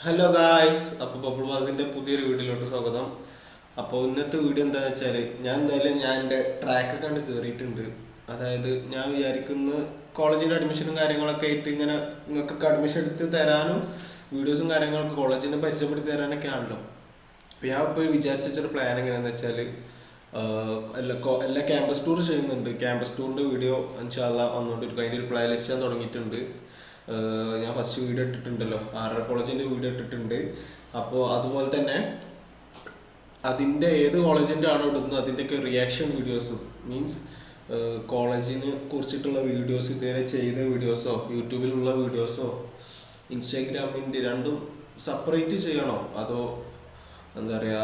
Hello guys, അപ്പോൾ bubble വാസിൻ്റെ പുതിയൊരു വീഡിയോയിലോട്ട് സ്വാഗതം. അപ്പോൾ ഇന്നത്തെ വീഡിയോ എന്താണെന്ന് വെച്ചാൽ ഞാൻ എൻ്റെ ട്രാക്ക് കണ്ട് കയറിയിട്ടുണ്ട്. അതായത് ഞാൻ വിചാരിക്കുന്ന കോളേജിൻ്റെ അഡ്മിഷനും കാര്യങ്ങളൊക്കെ ആയിട്ട് ഇങ്ങനെ നിങ്ങൾക്കൊക്കെ അഡ്മിഷൻ എടുത്ത് തരാനും വീഡിയോസും കാര്യങ്ങളൊക്കെ കോളേജിനെ പരിചയപ്പെടുത്തി തരാനൊക്കെ ആണല്ലോ. അപ്പോൾ ഞാൻ ഇപ്പോൾ വിചാരിച്ചൊരു പ്ലാൻ എങ്ങനെയാണെന്ന് വെച്ചാൽ എല്ലാ ക്യാമ്പസ് ടൂർ ചെയ്യുന്നുണ്ട്. ക്യാമ്പസ് ടൂറിൻ്റെ വീഡിയോ ഇൻഷാ അല്ലാഹ് വന്നുകൊണ്ടിരിക്കും. അതിൻ്റെ ഒരു പ്ലേ ലിസ്റ്റ് ഞാൻ തുടങ്ങിയിട്ടുണ്ട്. ഞാൻ ഫസ്റ്റ് വീഡിയോ ഇട്ടിട്ടുണ്ടല്ലോ, ആർ കോളേജിൻ്റെ വീഡിയോ ഇട്ടിട്ടുണ്ട്. അപ്പോൾ അതുപോലെ തന്നെ അതിൻ്റെ ഏത് കോളേജിൻ്റെ ആണോ ഇടുന്നത് അതിൻ്റെയൊക്കെ റിയാക്ഷൻ വീഡിയോസും മീൻസ് കോളേജിനെ കുറിച്ചിട്ടുള്ള വീഡിയോസ്, ഇതുവരെ ചെയ്ത വീഡിയോസോ യൂട്യൂബിലുള്ള വീഡിയോസോ ഇൻസ്റ്റാഗ്രാമിൻ്റെ രണ്ടും സെപ്പറേറ്റ് ചെയ്യണോ, അതോ എന്താ പറയുക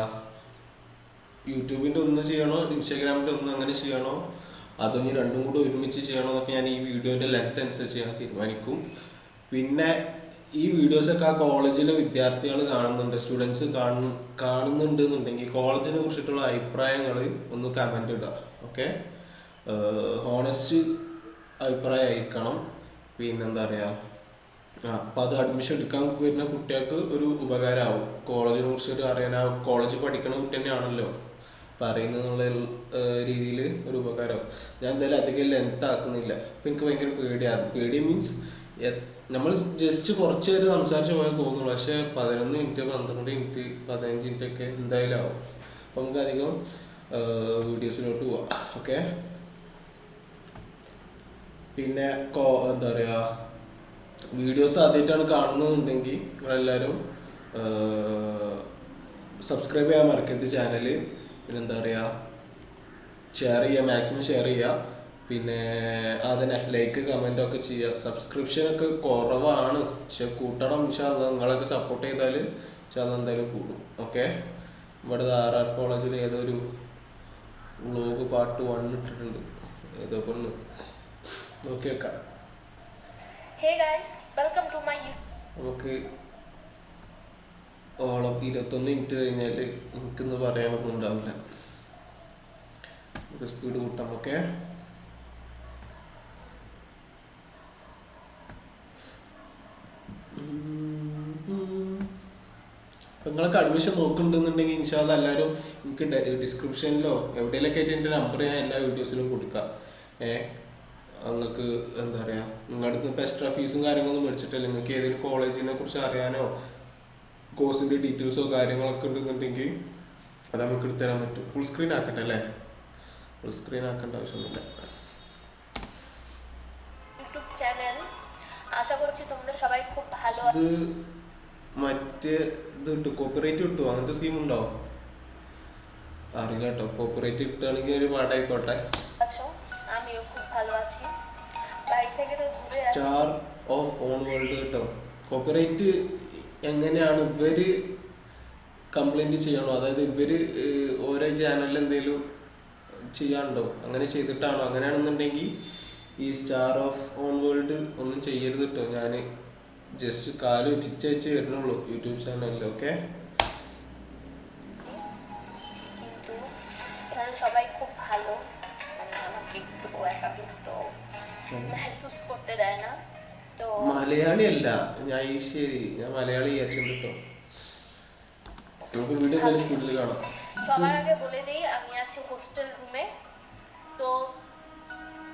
യൂട്യൂബിൻ്റെ ഒന്ന് ചെയ്യണോ ഇൻസ്റ്റാഗ്രാമിൻ്റെ ഒന്ന് അങ്ങനെ ചെയ്യണോ, അതോ ഇനി രണ്ടും കൂടെ ഒരുമിച്ച് ചെയ്യണോ എന്നൊക്കെ ഞാൻ ഈ വീഡിയോൻ്റെ ലെങ്ത് അനുസരിച്ച് ഞാൻ തീരുമാനിക്കും. പിന്നെ ഈ വീഡിയോസൊക്കെ ആ കോളേജിലെ വിദ്യാർത്ഥികൾ കാണുന്നുണ്ട്, സ്റ്റുഡൻസ് കാണുന്നുണ്ട് എന്നുണ്ടെങ്കിൽ കോളേജിനെ കുറിച്ചിട്ടുള്ള അഭിപ്രായങ്ങൾ ഒന്ന് കമൻ്റ് ഇടുക. ഓക്കെ, ഹോണസ്റ്റ് അഭിപ്രായം അയക്കണം. പിന്നെന്താ പറയുക, അപ്പം അത് അഡ്മിഷൻ എടുക്കാൻ വരുന്ന കുട്ടികൾക്ക് ഒരു ഉപകാരമാവും. കോളേജിനെ കുറിച്ച് ഒരു അറിയാൻ, ആ കോളേജ് പഠിക്കുന്ന കുട്ടി തന്നെയാണല്ലോ പറയുന്നുള്ള രീതിയിൽ ഒരു ഉപകാരമാവും. ഞാൻ എന്തായാലും അധികം ലെങ്ത് ആക്കുന്നില്ല. അപ്പം എനിക്ക് ഭയങ്കര പേടി മീൻസ് നമ്മൾ ജസ്റ്റ് കുറച്ച് നേരം സംസാരിച്ച പോലെ തോന്നുള്ളൂ. പക്ഷേ 11 മിനിറ്റ് 12 മിനിറ്റ് 15 മിനിറ്റ് ഒക്കെ എന്തായാലും ആവും. അപ്പം നമുക്ക് അധികം വീഡിയോസിലോട്ട് പോവാം. ഓക്കെ, പിന്നെ എന്താ പറയുക, വീഡിയോസ് ആദ്യമായിട്ടാണ് കാണുന്നതെന്നുണ്ടെങ്കിൽ നിങ്ങളെല്ലാവരും സബ്സ്ക്രൈബ് ചെയ്യാൻ മറക്കരുത് ചാനൽ. പിന്നെന്താ പറയുക, ഷെയർ ചെയ്യുക, മാക്സിമം ഷെയർ ചെയ്യുക. പിന്നെ അതിനെ ലൈക്ക് കമൻ്റൊക്കെ ചെയ്യുക. സബ്സ്ക്രിപ്ഷനൊക്കെ കുറവാണ്, പക്ഷെ കൂട്ടണം ഇൻഷാ അല്ലാഹ്. നിങ്ങളൊക്കെ സപ്പോർട്ട് ചെയ്താൽ ഇൻഷാ അല്ലാഹ് എന്തായാലും കൂടും. ഓക്കെ, ഇവിടെ ആർ കോളേജിൽ ഏതൊരു വ്ളോഗ് പാർട്ട് 1 ഇട്ടിട്ടുണ്ട്, ഏതോ കൊണ്ട് നോക്കി വെക്കാം. നമുക്ക് 21 മിനിറ്റ് കഴിഞ്ഞാൽ എനിക്കൊന്ന് പറയാനൊന്നും ഉണ്ടാവില്ല. നമുക്ക് സ്പീഡ് കൂട്ടാം. ഓക്കെ, നിങ്ങൾക്ക് അഡ്മിഷൻ നോക്കുന്നുണ്ടെന്നുണ്ടെങ്കിൽ ഇൻഷാ അല്ലാഹ് എല്ലാവരും എനിക്ക് ഡിസ്ക്രിപ്ഷനിലോ എവിടെയെങ്കിലൊക്കെ ആയിട്ട് എൻ്റെ നമ്പർ ഞാൻ എല്ലാ വീഡിയോസിലും കൊടുക്കാം. നിങ്ങൾക്ക് എന്താ പറയുക, നിങ്ങളുടെ അടുത്ത് ഇപ്പോൾ എക്സ്ട്രാ ഫീസും കാര്യങ്ങളൊന്നും മേടിച്ചിട്ടില്ല. നിങ്ങൾക്ക് ഏതെങ്കിലും കോളേജിനെ കുറിച്ച് അറിയാനോ കോഴ്സിൻ്റെ ഡീറ്റെയിൽസോ കാര്യങ്ങളൊക്കെ ഉണ്ടെന്നുണ്ടെങ്കിൽ അത് നമുക്ക് എടുത്തു തരാൻ പറ്റും. ഫുൾ സ്ക്രീൻ ആക്കട്ടെ അല്ലേ? ഫുൾ സ്ക്രീൻ ആക്കേണ്ട ആവശ്യമൊന്നുമില്ല. ഇത് മറ്റേ ഇത് കിട്ടും, കോപ്പിറൈറ്റ് കിട്ടുമോ? അങ്ങനത്തെ സ്കീം ഉണ്ടോ അറിയില്ല കേട്ടോ. കോപ്പിറൈറ്റ് കിട്ടുകയാണെങ്കിൽ ഒരു പാട്ടായിക്കോട്ടെ. സ്റ്റാർ ഓഫ് ഓൺ വേൾഡ് കേട്ടോ. കോപ്പിറൈറ്റ് എങ്ങനെയാണ് ഇവർ കംപ്ലൈൻറ്റ് ചെയ്യണോ, അതായത് ഇവർ ഓരോ ചാനലിൽ എന്തെങ്കിലും ചെയ്യാനുണ്ടോ, അങ്ങനെ ചെയ്തിട്ടാണോ? അങ്ങനെയാണെന്നുണ്ടെങ്കിൽ ഈ സ്റ്റാർ ഓഫ് ഓൺ വേൾഡ് ഒന്നും ചെയ്യരുത് കേട്ടോ. ഞാൻ ജസ്റ്റ് കാല് വെച്ച് വരുന്നുള്ളൂ യൂട്യൂബ് ചാനലിൽ. ഓക്കെ, മലയാളി അല്ല ഞാൻ, ശരി ഞാൻ മലയാളി വിചാരിച്ചിട്ട് കേട്ടോ. നമുക്ക് വീഡിയോ നല്ല സ്പീഡിൽ കാണാം. সবার আগে বলে দেই আমি আছি হোস্টেল রুমে। তো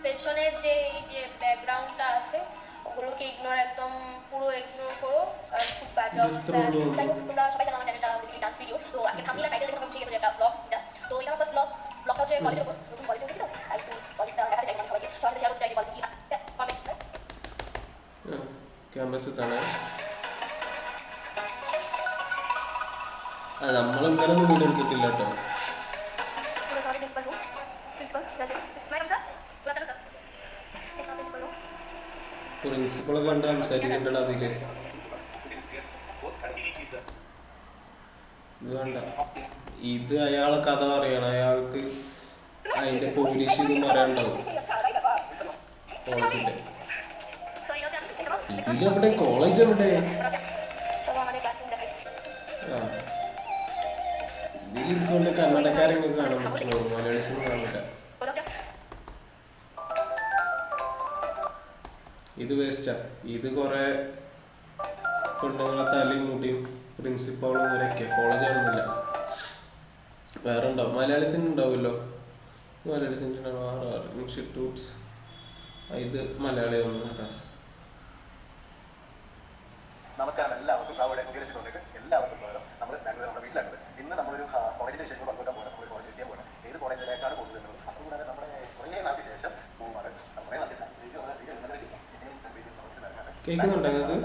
পেছনের যে এই যে ব্যাকগ্রাউন্ডটা আছে ওগুলোকে একদম পুরো ইগনোর করো, কারণ খুব বাজে অবস্থা। যাই হোক, তোমরা সবাই জানো আমার চ্যানেলটা বেসিক্যালি ডান্স ভিডিও। তো আজকে থাম্বনেল আর টাইটেল দেখে হচ্ছে একটা ব্লগ। তো এটা ফার্স্ট ব্লগটা হচ্ছে কলেজের উপর, নতুন কলেজে উঠেছি তো আর একটু কলেজটা দেখাতে চাই সবাইকে, সবাই শেয়ার করতে চাই কলেজে কি কমেন্ট ക്യാമ്പസ് തന്നെ നമ്മളെന്തായാലും വീഡിയോ എടുത്തിട്ടില്ല കേട്ടോ. പ്രിൻസിപ്പളെ കണ്ട് സംസാരിക്കേണ്ടത് അതില് ഇത് വേണ്ട. ഇത് അയാളെ കഥ പറയണം, അയാൾക്ക് അതിന്റെ പോലീസ് ഇതും പറയാനുണ്ടാവും കോളേജിന്റെ. ഇതിലെവിടെ കോളേജ് എവിടെ? ഇതിലിരിക്കൊണ്ട് കന്നഡക്കാരെയൊക്കെ കാണാൻ പറ്റുള്ളൂ, മലയാളീസിനും കാണില്ല. ഇത് വേസ്റ്റാ. ഇത് കുറെ പെണ്ണുങ്ങളെ തലയും മുടിയും പ്രിൻസിപ്പാളും ഇവരൊക്കെ കോളേജ് ആണെന്നില്ല. വേറെ ഉണ്ടാവും, മലയാളീസിന് ഉണ്ടാവുമല്ലോ. മലയാളീസിൻ്റെ ഉണ്ടാവും RR ഇൻസ്റ്റിറ്റ്യൂട്ട്സ്. ഇത് മലയാളിയൊന്നും കേട്ടോ. നമസ്കാരം എല്ലാവർക്കും. അവിടെ പുതിയ എപ്പിസോഡിലേക്ക് എല്ലാവർക്കും സ്വാഗതം. നമ്മൾ ബാംഗ്ലൂർ നമ്മുടെ വീട്ടിലാണ്. ഇന്ന് നമ്മളൊരു കോളേജിന്റെ വിഷയം പങ്കുവെക്കാൻ പോകണം. നമ്മൾ കോളേജ് ചെയ്യാൻ പോകണം. ഏത് കോളേജിലേക്കാണ് പോകുന്നത് അതുകൂടാതെ നമ്മുടെ കുറേ നാൾക്ക് ശേഷം പോകുന്നത്. കുറേ നാൾക്ക് ശേഷം കേൾക്കുന്നുണ്ടോ നിങ്ങൾക്ക്?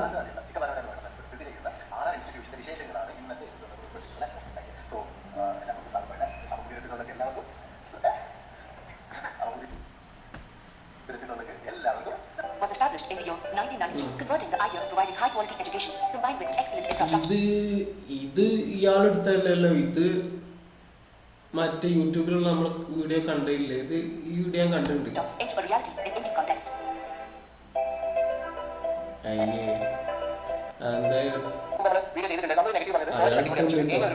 സ്ഥിതി ചെയ്യുന്ന RR ഇൻസ്റ്റിറ്റ്യൂഷന്റെ വിശേഷങ്ങളാണ് ഇന്നത്തെ എപ്പിസോഡിൽ. സോ എല്ലാവർക്കും സാധനമാണ്. അപ്പോൾ പുതിയ എപ്പിസോഡിലേക്ക് എല്ലാവർക്കും was established in the year 1992, converting the idea of providing high-quality education combined with excellent infrastructure. ഇത് ഇയാളെടുത്തല്ലോ, ഇത് മറ്റേ യൂട്യൂബിലുള്ള നമ്മൾ വീഡിയോ കണ്ടില്ലേ? ഇത് ഈ വീഡിയോ ഞാൻ കണ്ടിട്ടുണ്ട്. Into a reality in Indian context. അയ്യേ, എന്തായാലും വീഡിയോ ചെയ്തിട്ടുണ്ട്. നമ്മൾ നെഗറ്റീവ് പറഞ്ഞത്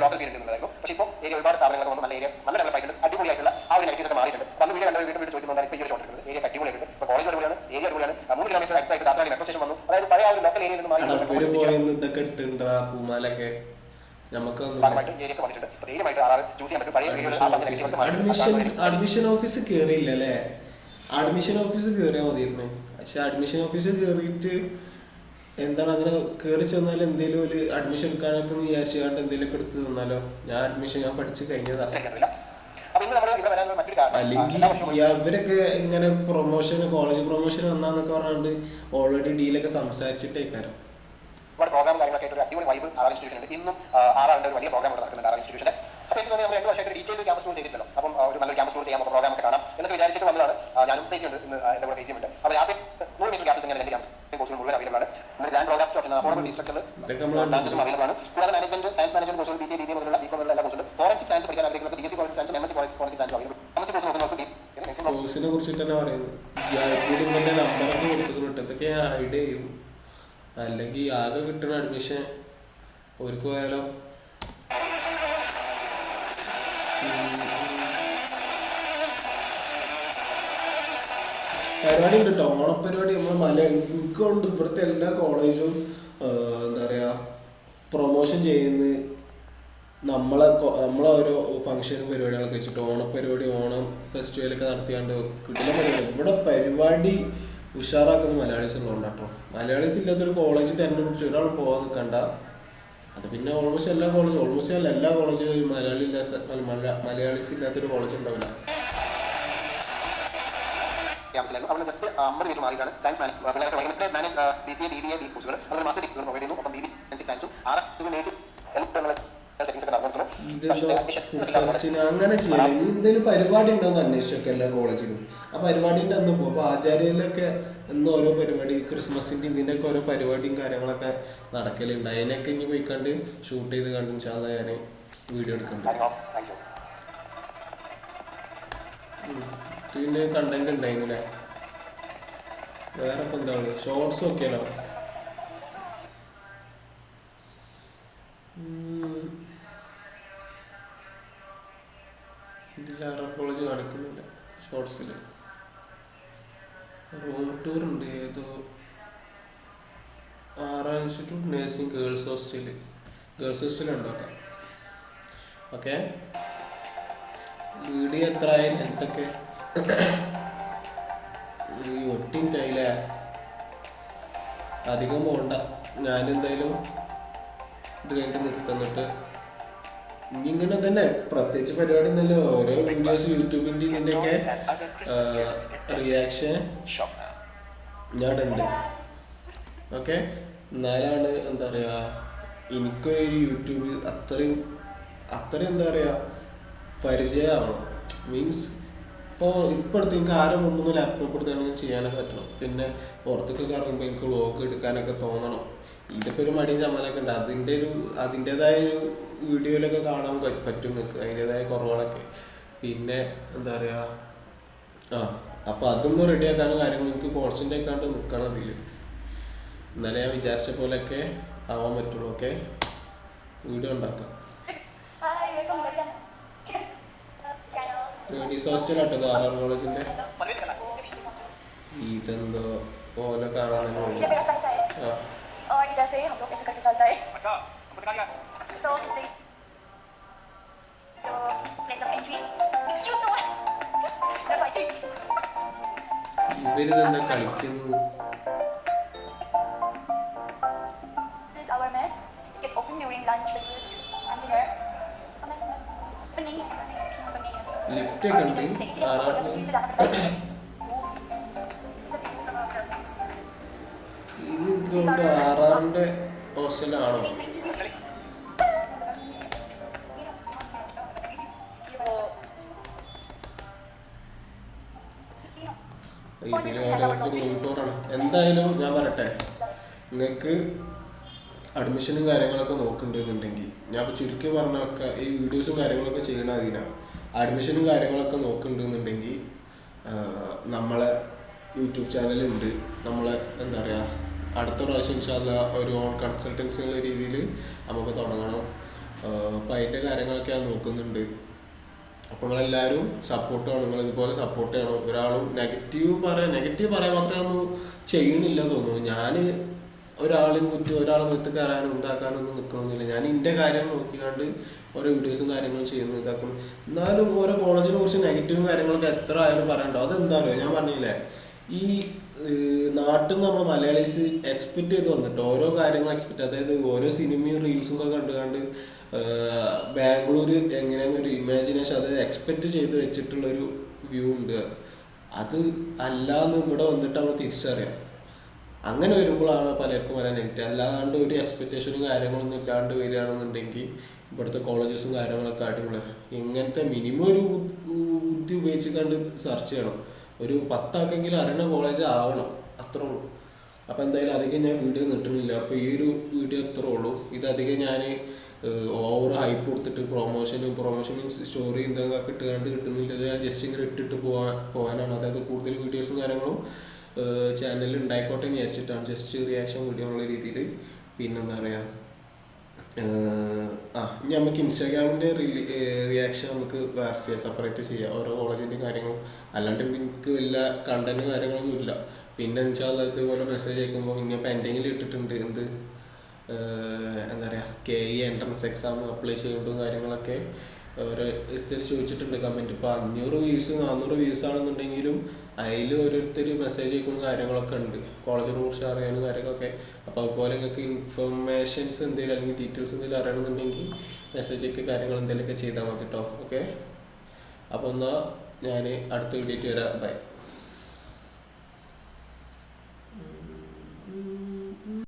ലോക്കൽ ഫീൽഡ് ഉണ്ടായിരുന്നു. പക്ഷേ ഇപ്പോൾ ഏരിയ ഒരുപാട് സ്ഥാപനങ്ങൾ വന്നു, നല്ല ഏരിയ നല്ല ഡെവലപ്പായിട്ടുണ്ട്, അടിപൊളിയായിട്ടുള്ള ആ ഒരു നെഗറ്റീവ്സ് ഒക്കെ മാറിയിട്ടുണ്ട്. അന്ന് വീഡിയോ കണ്ട വീണ്ടും ചോദിക്കുന്നുണ്ടാണ് ഇപ്പോൾ ഈ ഒരു ഷോട്ട് എടുക്കുന്നത്. ഏരിയ അടിപൊളിയായിട്ടുണ്ട്. ഇപ്പോൾ കോളേജ് അടിപൊളിയാണ്, ഏരിയ അടിപൊളിയാണ്. 3 കിലോമീറ്റർ അടുത്തായിട്ട് ദാസവാടി മെട്രോ സ്റ്റേഷൻ വന്നു. അതായത് പഴയ ആ ഒരു ലോക്കൽ ഏരിയയിൽ നിന്ന് അടപ്പൂര് പോയെന്ന് ഇതൊക്കെ ഇട്ടുണ്ടാ പൂമാലൊക്കെ നമുക്കൊന്നും. അഡ്മിഷൻ ഓഫീസ് കേറിയില്ല അല്ലേ? അഡ്മിഷൻ ഓഫീസ് കേറിയാൽ മതിയിരുന്നു. പക്ഷെ അഡ്മിഷൻ ഓഫീസ് കേറിയിട്ട് എന്താണ് അങ്ങനെ കയറി ചെന്നാൽ എന്തെങ്കിലും ഒരു അഡ്മിഷൻ എടുക്കാനൊക്കെ വിചാരിച്ചുകൊണ്ട് എന്തെങ്കിലുമൊക്കെ എടുത്ത് തന്നാലോ? ഞാൻ പഠിച്ചു കഴിഞ്ഞതാ. അല്ലെങ്കിൽ ഇവരൊക്കെ ഇങ്ങനെ കോളേജ് പ്രൊമോഷൻ വന്നാന്നൊക്കെ പറഞ്ഞാണ്ട് ഓൾറെഡി ഡീലൊക്കെ സംസാരിച്ചിട്ടേക്കാരം. ഒരുപാട് പ്രോഗ്രാം കാര്യങ്ങളൊക്കെ ആയിട്ട് ഒരു അടിപൊളി വൈബ് RR ഇൻസ്റ്റിറ്റ്യൂഷൻ ഉണ്ട്. ഇന്നും RRന്റെ ഒരു വലിയ പ്രോഗ്രാം നടക്കുന്നുണ്ട് RR ഇൻസ്റ്റിറ്റ്യൂഷന്റെ. അപ്പോൾ എനിക്ക് തോന്നി നമ്മൾ 2 വർഷമായിട്ട് ഡീറ്റെയിൽ ക്യാമ്പസ് ടൂർ ചെയ്തിട്ടുണ്ടല്ലോ. അപ്പം ഒരു നല്ലൊരു ക്യാമ്പസ് ടൂർ ചെയ്യാൻ നമുക്ക് പ്രോഗ്രാം ഒക്കെ കാണാം എന്നൊക്കെ വിചാരിച്ചിട്ട് വന്നതാണ്. ഞാനും ഫേസ് ഉണ്ട്, ഇന്ന് എൻ്റെ കൂടെ ഫേസ് ചെയ്യുന്നുണ്ട്. അപ്പോൾ രാത്രി 100 മിനിറ്റ് ഗ്യാപ്പിൽ തന്നെയാണ് എൻ്റെ ക്യാമ്പസ് കോഴ്സുകൾ മുഴുവൻ അവൈലബിൾ ആണ്. ഗ്രാൻഡ് പ്രോഗ്രാം അഫോർഡബിൾ ഫീസ് സ്ട്രക്ചറിൽ ബ്രാഞ്ചസും അവൈലബിൾ ആണ്. കൂടാതെ മാനേജ്മെന്റ്, സയൻസ് മാനേജ്മെന്റ് കോഴ്സുകൾ, BCA, BBA മുതലുള്ള ബികോം മുതലുള്ള എല്ലാ കോഴ്സുണ്ട്. ഫോറൻസിക് സയൻസ് പഠിക്കാൻ ആഗ്രഹിക്കുന്നവർക്ക് BSc ഫോറൻസിക് സയൻസും MSc ഫോറൻസിക് സയൻസും അവൈലബിൾ. MSc കോഴ്സ് നോക്കുന്നവർക്ക് കോഴ്സിനെ കുറിച്ചിട്ട് തന്നെ പറയുന്നത്. ഇതിന്റെ നമ്പറൊക്കെ കൊടുത്തിട്ടുണ്ട്, ഇതൊക്കെ ഞാൻ ഐഡിയ ചെയ്യും. അല്ലെങ്കിൽ ആകെ കിട്ടുന്ന അഡ്മിഷൻ അവർക്ക് പോയാലോ? പരിപാടി ഉണ്ട് കേട്ടോ, ഓണപ്പരിപാടി. നമ്മൾ എനിക്കുണ്ട് ഇവിടുത്തെ എല്ലാ കോളേജും എന്താ പറയുക പ്രൊമോഷൻ ചെയ്യുന്നത്. നമ്മളെ ഓരോ ഫംഗ്ഷനും പരിപാടികളൊക്കെ വെച്ചിട്ട് ഓണപ്പരിപാടി, ഓണം ഫെസ്റ്റിവലൊക്കെ നടത്തിയാണ്ട് കിട്ടില്ല പരിപാടി. ഇവിടെ പരിപാടി ഉഷാറാക്കുന്ന മലയാളീസ് ഉള്ളതുകൊണ്ടാട്ടോ. മലയാളീസ് ഇല്ലാത്തൊരു കോളേജ് തെരഞ്ഞെടുപ്പിച്ച് ഒരാൾ പോകാൻ നിൽക്കണ്ട. അത് പിന്നെ ഓൾമോസ്റ്റ് എല്ലാ കോളേജും മലയാളീസ് ഇല്ലാത്തൊരു കോളേജ് ഉണ്ടാവില്ല. ക്യാമ്പസിലായിരുന്നു. അവിടെ ജസ്റ്റ് 50 മിനിറ്റ് മാറിയിട്ടാണ് സയൻസ് BCA, BBA കോഴ്സുകൾ, അതുപോലെ മാസ്റ്റർ ഡിഗ്രികൾ പ്രൊവൈഡ് ചെയ്യുന്നു. അപ്പം BBA സയൻസും അങ്ങനെ ചെയ്യാൻ ഇനി എന്തെങ്കിലും പരിപാടി ഉണ്ടോന്ന് അന്വേഷിച്ചൊക്കെ എല്ലാ കോളേജിലും. ആ പരിപാടിൻ്റെ അന്ന് പോകും. അപ്പോൾ ആചാര്യയിലൊക്കെ ഇന്ന് ഓരോ പരിപാടി, ക്രിസ്മസിൻ്റെ ഇതിൻ്റെ ഒക്കെ ഓരോ പരിപാടിയും കാര്യങ്ങളൊക്കെ നടക്കലുണ്ട്. അതിനൊക്കെ ഇനി പോയിക്കണ്ട് ഷൂട്ട് ചെയ്ത് കണ്ടു വെച്ചാൽ ഞാൻ വീഡിയോ എടുക്കുന്നുണ്ട്. പിന്നെ കണ്ടന്റ് ഉണ്ടായിരുന്നില്ലേ? വേറെ ഇപ്പം എന്താണ് ഷോർട്സ് നോക്കിയാലോ? ഇതിൽ RR കോളേജ് കാണിക്കുന്നില്ല ഷോർട്സിൽ. റൂം ടൂർ ഉണ്ട്, ഏതോ RR institute nursing girls hostel ഉണ്ടാക്കാം. ഓക്കെ, വീഡിയോ എത്ര ആയാലും എന്തൊക്കെ ഈ ഒട്ടിൻറ്റായില്ലേ? അധികം പോകണ്ട. ഞാനെന്തായാലും ഇത് കഴിഞ്ഞിട്ട് നിർത്തുന്നിട്ട് ഇങ്ങനെ തന്നെ പ്രത്യേകിച്ച് പരിപാടി ഒന്നുമല്ലോ. ഓരോ വീഡിയോസ് യൂട്യൂബിൻ്റെ ഇതിൻ്റെയൊക്കെ റിയാക്ഷൻ ഞാൻ ഉണ്ട്. ഓക്കെ, എന്നാലാണ് എന്താ പറയുക എനിക്കൊരു യൂട്യൂബ് അത്രയും എന്താ പറയുക പരിചയമാവണം. മീൻസ് ഇപ്പോൾ എടുത്ത് എനിക്ക് ആരും മുമ്പൊന്നും ലാപ്ടോപ്പ് എടുത്താണെങ്കിൽ ചെയ്യാനൊക്കെ പറ്റണം. പിന്നെ പുറത്തൊക്കെ ഇറങ്ങുമ്പോൾ എനിക്ക് വ്ളോഗ് എടുക്കാനൊക്കെ തോന്നണം. ഇതിപ്പോൾ ഒരു മടിയും ചമ്മലൊക്കെ ഉണ്ട്. അതിൻ്റെതായ ഒരു വീഡിയോയിലൊക്കെ കാണാൻ പറ്റും നിങ്ങൾക്ക്, അതിൻ്റെതായ കുറവുകളൊക്കെ. പിന്നെ എന്താ പറയുക അപ്പോൾ അതൊന്നും റെഡിയാക്കാനും കാര്യങ്ങൾ എനിക്ക് കോൺസ്റ്റൻ്റ് ആയിക്കാണ്ട് നിൽക്കണം അതിൽ. എന്നാലേ ഞാൻ വിചാരിച്ച പോലെയൊക്കെ ആവാൻ പറ്റുള്ളൂ. ഓക്കെ, വീഡിയോ ഉണ്ടാക്കാം. ലേഡീസ് ഹോസ്റ്റലാട്ടോ ഇത് RR കോളേജിൻ്റെ. ഇതെന്തോ പോലെ കാണാൻ തന്നെ और इधर से हम लोग ऐसे करके चलता है. अच्छा हमको सिखा दिया So it's like, so place of entry. Excuse me, what? We're fighting. ഇവരിതെന്താ കളിക്കുന്നു? This is our mess. It gets open during lunch because and dinner. A mess. Paneer. Lift ഒക്കെ ഉണ്ട് ആറാറിന്. ഇത് എനിക്ക് ആറാറിന്റെ ഹോസ്റ്റലാണോ? ഇതിൽ ഓരോരുത്തർ റൂം ടൂറാണ്. എന്തായാലും ഞാൻ പറയട്ടെ, നിങ്ങൾക്ക് അഡ്മിഷനും കാര്യങ്ങളൊക്കെ നോക്കുന്നുണ്ടെന്നുണ്ടെങ്കിൽ ഞാൻ ഇപ്പോൾ ചുരുക്കി പറഞ്ഞൊക്കെ ഈ വീഡിയോസും കാര്യങ്ങളൊക്കെ ചെയ്യണ അതിനാണ്. അഡ്മിഷനും കാര്യങ്ങളൊക്കെ നോക്കുന്നുണ്ടെന്നുണ്ടെങ്കിൽ നമ്മളെ യൂട്യൂബ് ചാനലുണ്ട്. നമ്മളെ എന്താ പറയുക, അടുത്ത പ്രാവശ്യം ഇൻഷാല്ലാ ഒരു ഓൺ കൺസൾട്ടൻസി എന്നുള്ള രീതിയിൽ നമുക്ക് തുടങ്ങണം. അപ്പോൾ അതിൻ്റെ കാര്യങ്ങളൊക്കെ ഞാൻ നോക്കുന്നുണ്ട്. അപ്പോൾ നിങ്ങളെല്ലാവരും സപ്പോർട്ട് ചെയ്യണം. നിങ്ങളിതുപോലെ സപ്പോർട്ട് ചെയ്യണം. ഒരാളും നെഗറ്റീവ് പറയാൻ മാത്രമേ ഒന്നും ചെയ്യണില്ല തോന്നുന്നു. ഞാൻ ഒരാളും കുറ്റം ഒരാളെ നിർത്തി കയറാനും ഇതാക്കാനൊന്നും നിൽക്കണമെന്നില്ല. ഞാൻ എൻ്റെ കാര്യം നോക്കിക്കാണ്ട് ഓരോ വീഡിയോസും കാര്യങ്ങളും ചെയ്യുന്നു, ഇതാക്കുന്നു. എന്നാലും ഓരോ കോളേജിനെ കുറിച്ച് നെഗറ്റീവും കാര്യങ്ങളൊക്കെ എത്ര ആയാലും പറയണ്ടോ. അതെന്താ പറയുക, ഞാൻ പറഞ്ഞില്ലേ, ഈ നാട്ടിൽ നിന്ന് നമ്മൾ മലയാളീസ് എക്സ്പെക്റ്റ് ചെയ്ത് വന്നിട്ട് ഓരോ കാര്യങ്ങൾ അതായത് ഓരോ സിനിമയും റീൽസും ഒക്കെ കണ്ടുകൊണ്ട് ബാംഗ്ലൂർ എങ്ങനെയാണെന്നൊരു ഇമാജിനേഷൻ, അത് എക്സ്പെക്റ്റ് ചെയ്ത് വെച്ചിട്ടുള്ളൊരു വ്യൂ ഉണ്ട്. അത് അല്ലാന്ന് ഇവിടെ വന്നിട്ട് നമ്മൾ തിരിച്ചറിയാം. അങ്ങനെ വരുമ്പോഴാണ് പലർക്കും വരാൻ നെഗറ്റീവ്. അല്ലാണ്ട് ഒരു എക്സ്പെക്റ്റേഷനും കാര്യങ്ങളൊന്നും ഇല്ലാണ്ട് വരികയാണെന്നുണ്ടെങ്കിൽ ഇവിടുത്തെ കോളേജസും കാര്യങ്ങളൊക്കെ അടിപൊളിയാണ്. ഇങ്ങനത്തെ മിനിമം ഒരു ബുദ്ധി ഉപയോഗിച്ച് കണ്ട് സെർച്ച് ചെയ്യണം. ഒരു 10 ആൾക്കെങ്കിലും അറിയണ കോളേജ് ആവണം, അത്രേ ഉള്ളൂ. അപ്പോൾ എന്തായാലും അധികം ഞാൻ വീഡിയോ കിട്ടുന്നില്ല. അപ്പോൾ ഈ ഒരു വീഡിയോ അത്രേ ഉള്ളൂ. ഇതധികം ഞാൻ ഓവർ ഹൈപ്പ് കൊടുത്തിട്ട് പ്രൊമോഷനും സ്റ്റോറി എന്തെങ്കിലുമൊക്കെ ഇട്ടുകൊണ്ട് കിട്ടുന്നില്ല. ഇത് ഞാൻ ജസ്റ്റ് ഇങ്ങനെ ഇട്ടിട്ട് പോകാനാണ്. അതായത് കൂടുതൽ വീഡിയോസും കാര്യങ്ങളും ചാനലിൽ ഉണ്ടായിക്കോട്ടെ എന്ന് വിചാരിച്ചിട്ടാണ്. ജസ്റ്റ് റിയാക്ഷൻ വീഡിയോ എന്നുള്ള രീതിയിൽ. പിന്നെന്താ പറയുക, ഇനി നമുക്ക് ഇൻസ്റ്റാഗ്രാമിൻ്റെ റിയാക്ഷൻ നമുക്ക് വേറെ ചെയ്യാം, സെപ്പറേറ്റ് ചെയ്യാം, ഓരോ കോളേജിൻ്റെ കാര്യങ്ങളും. അല്ലാണ്ട് എനിക്ക് വല്ല കണ്ടന്റ് കാര്യങ്ങളൊന്നും ഇല്ല. പിന്നെ ഇൻഷാല്ലാ ഇതുപോലെ മെസ്സേജ് അയക്കുമ്പോൾ ഇങ്ങനെ പെൻഡിങ്ങിൽ ഇട്ടിട്ടുണ്ട് എന്ത് എന്താ പറയുക, KE എൻട്രൻസ് എക്സാം അപ്ലൈ ചെയ്യുന്നതും കാര്യങ്ങളൊക്കെ ഓരോരുത്തർ ചോദിച്ചിട്ടുണ്ട് കമൻറ്റ്. ഇപ്പോൾ 500 വ്യൂസ് 400 വ്യൂസ് ആണെന്നുണ്ടെങ്കിലും അതിൽ ഓരോരുത്തർ മെസ്സേജ് അയക്കുന്ന കാര്യങ്ങളൊക്കെ ഉണ്ട്, കോളേജിനെ കുറിച്ച് അറിയാനും കാര്യങ്ങളൊക്കെ. അപ്പോൾ അതുപോലെ നിങ്ങൾക്ക് ഇൻഫർമേഷൻസ് എന്തെങ്കിലും അല്ലെങ്കിൽ ഡീറ്റെയിൽസ് എന്തെങ്കിലും അറിയണമെന്നുണ്ടെങ്കിൽ മെസ്സേജ് ഒക്കെ കാര്യങ്ങൾ എന്തെങ്കിലുമൊക്കെ ചെയ്താൽ മതി കേട്ടോ. ഓക്കെ, അപ്പോൾ എന്നാൽ ഞാൻ അടുത്ത വീഡിയോയ്ക്ക് വരാം. ബൈ.